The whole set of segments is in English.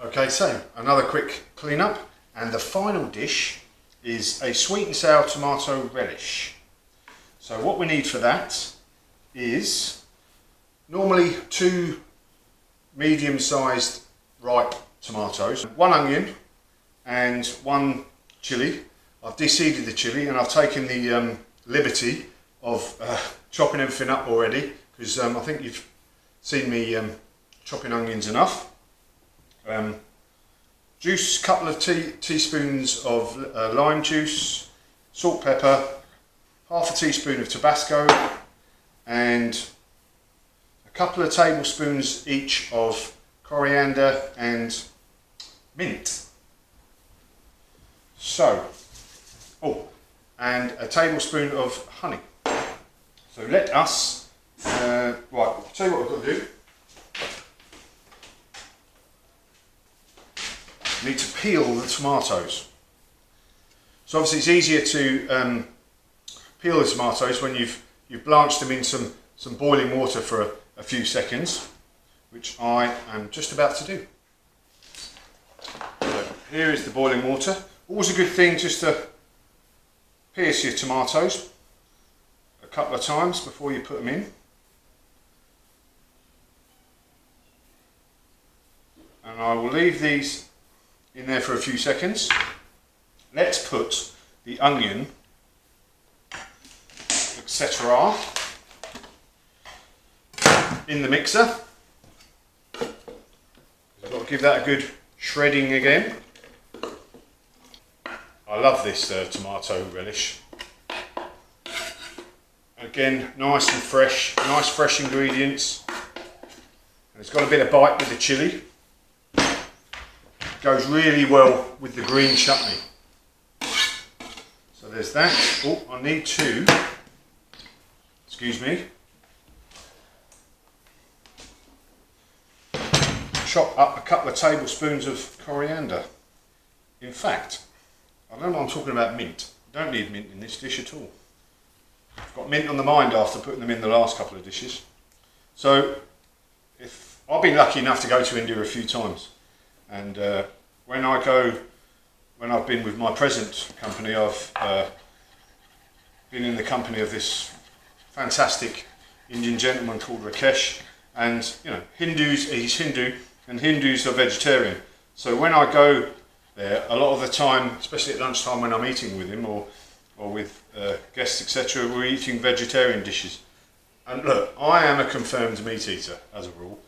Okay, so another quick clean up, and the final dish is a sweet and sour tomato relish. So what we need for that is normally 2 medium-sized ripe tomatoes, 1 onion and 1 chilli. I've deseeded the chilli and I've taken the liberty of chopping everything up already, because I think you've seen me chopping onions enough. Juice, couple of teaspoons of lime juice, salt, pepper, half a teaspoon of Tabasco, and a couple of tablespoons each of coriander and mint. So, and a tablespoon of honey. So let us, right, I'll tell you what I've got to do. I need to peel the tomatoes. So obviously it's easier to peel the tomatoes when you've blanched them in some boiling water for a few seconds, which I am just about to do. So here is the boiling water. Always a good thing just to pierce your tomatoes a couple of times before you put them in. And I will leave these in there for a few seconds. Let's put the onion, etc., in the mixer. I've got to give that a good shredding again. I love this tomato relish. Again, nice and fresh, nice fresh ingredients. And it's got a bit of bite with the chilli. Goes really well with the green chutney. So there's that. Oh, I need to, excuse me, chop up a couple of tablespoons of coriander. In fact, I don't know what I'm talking about mint. Don't need mint in this dish at all. I've got mint on the mind after putting them in the last couple of dishes. So, I've been lucky enough to go to India a few times. And when I've been with my present company, I've been in the company of this fantastic Indian gentleman called Rakesh, and you know, he's Hindu, and Hindus are vegetarian. So when I go there, a lot of the time, especially at lunchtime when I'm eating with him or with guests, etc., we're eating vegetarian dishes. And look, I am a confirmed meat eater as a rule,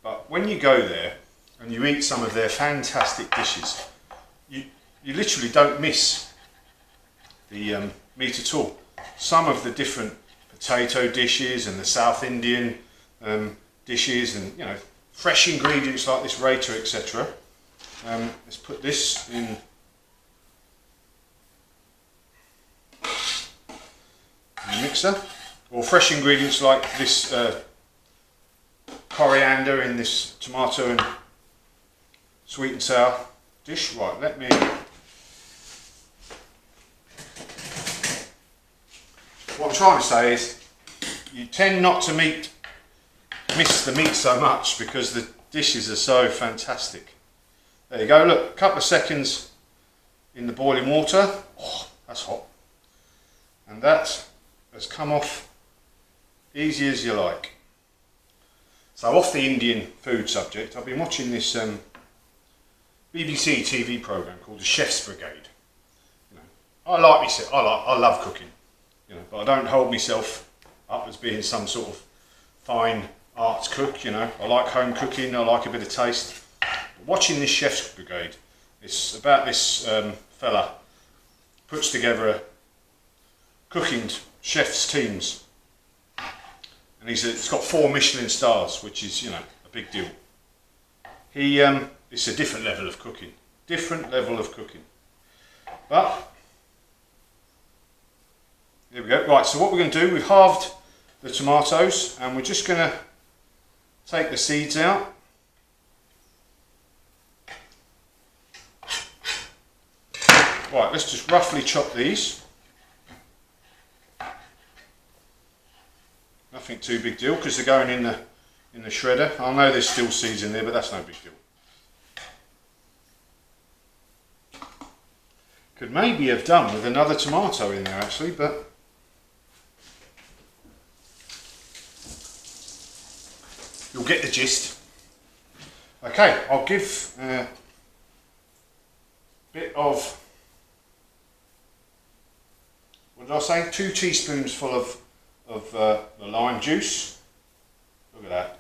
but when you go there and you eat some of their fantastic dishes, you literally don't miss the meat at all. Some of the different potato dishes and the South Indian dishes, and you know, fresh ingredients like this raita, etc. Let's put this in the mixer, or fresh ingredients like this coriander in this tomato and sweet and sour dish. Right, let me, what I'm trying to say is you tend not to miss the meat so much because the dishes are so fantastic. There you go, look, a couple of seconds in the boiling water. Oh, that's hot. And that has come off easy as you like. So off the Indian food subject, I've been watching this BBC TV programme called The Chef's Brigade. You know, I love cooking, you know, but I don't hold myself up as being some sort of fine arts cook, you know. I like home cooking, I like a bit of taste. But watching this Chef's Brigade, it's about this fella puts together a cooking chef's teams, and it's got 4 Michelin stars, which is, you know, a big deal. It's a different level of cooking, but there we go. Right, so what we're going to do, we've halved the tomatoes and we're just going to take the seeds out. Right, let's just roughly chop these. Nothing too big deal because they're going in the shredder. I know there's still seeds in there, but that's no big deal. Could maybe have done with another tomato in there actually, but you'll get the gist. Okay, I'll give a bit of, what did I say? 2 teaspoons full of the lime juice. Look at that.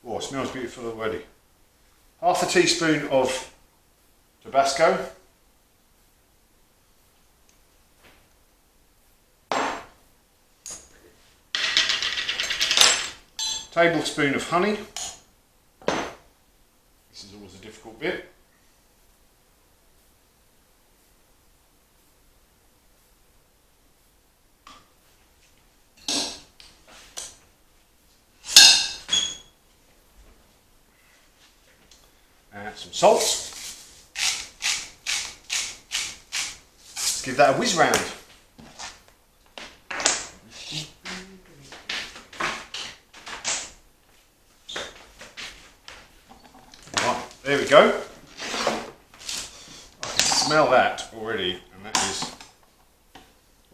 Oh, it smells beautiful already. Half a teaspoon of Tabasco. Tablespoon of honey. This is always a difficult bit. And some salt. Let's give that a whiz round. There we go. I can smell that already, and that is,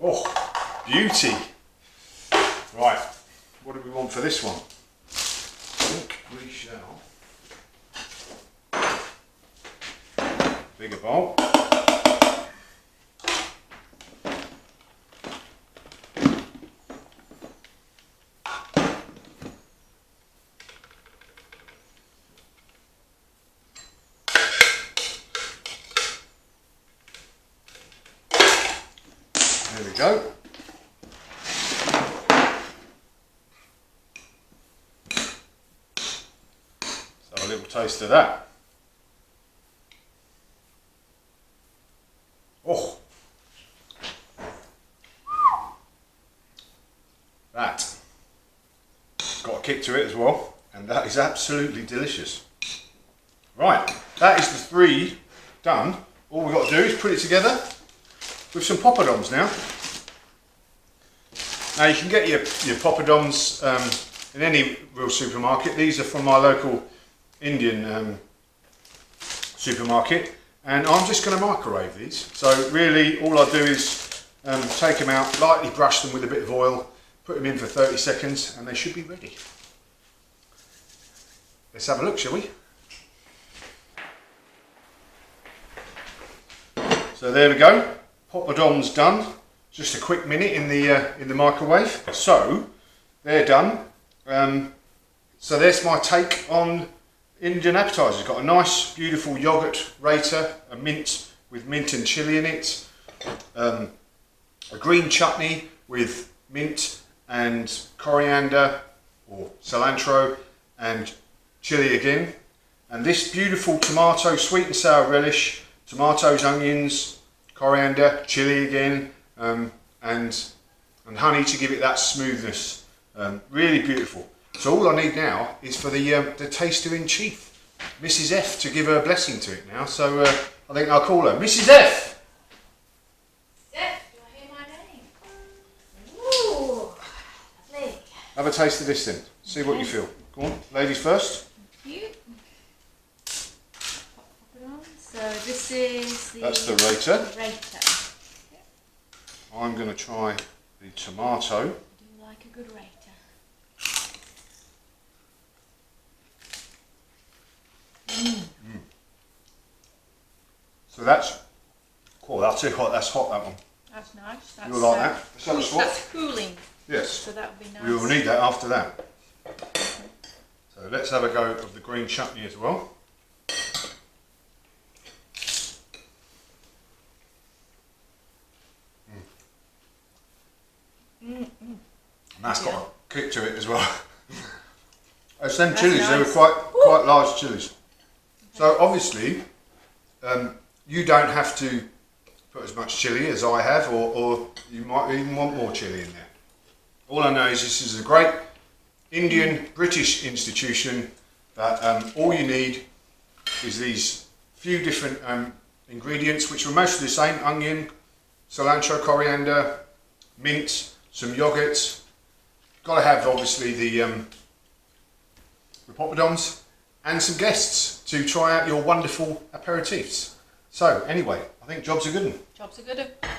oh, beauty. Right, what do we want for this one? I think we shall, bigger bowl. There we go. So a little taste of that. Oh, that got a kick to it as well, and that is absolutely delicious. Right, that is the 3 done. All we've got to do is put it together with some poppadoms now. Now you can get your poppadoms in any real supermarket. These are from my local Indian supermarket, and I'm just going to microwave these. So really all I do is take them out, lightly brush them with a bit of oil, put them in for 30 seconds, and they should be ready. Let's have a look, shall we? So there we go. Poppadoms done. Just a quick minute in the microwave. So they're done. So there's my take on Indian appetizers. Got a nice, beautiful yogurt rater, a mint with mint and chilli in it, a green chutney with mint and coriander or cilantro and chilli again, and this beautiful tomato, sweet and sour relish, tomatoes, onions, coriander, chilli again, and honey to give it that smoothness. Really beautiful. So all I need now is for the taster in chief, Mrs. F, to give her blessing to it now. So I think I'll call her Mrs. F. F, do I hear my name? Ooh, lovely. Have a taste of this then. See what you feel. Go on, ladies first. Thank you. So this is the... That's the rater. Rater. I'm going to try the tomato. I do like a good rater. So that's, cool, I'll tell you what, that's hot, that one. That's nice. That's, You'll like that? Let's have a swap. That's cooling. Yes. So that would be nice. We will need that after that. So let's have a go of the green chutney as well. And that's got a kick to it as well. It's them chilies, nice. They were quite large chilies. So obviously, you don't have to put as much chilli as I have, or you might even want more chilli in there. All I know is this is a great Indian British institution that all you need is these few different ingredients, which are mostly the same: onion, cilantro, coriander, mint, some yogurt. Got to have obviously the poppadoms and some guests to try out your wonderful aperitifs. So anyway, I think job's a good one. Job's a good one.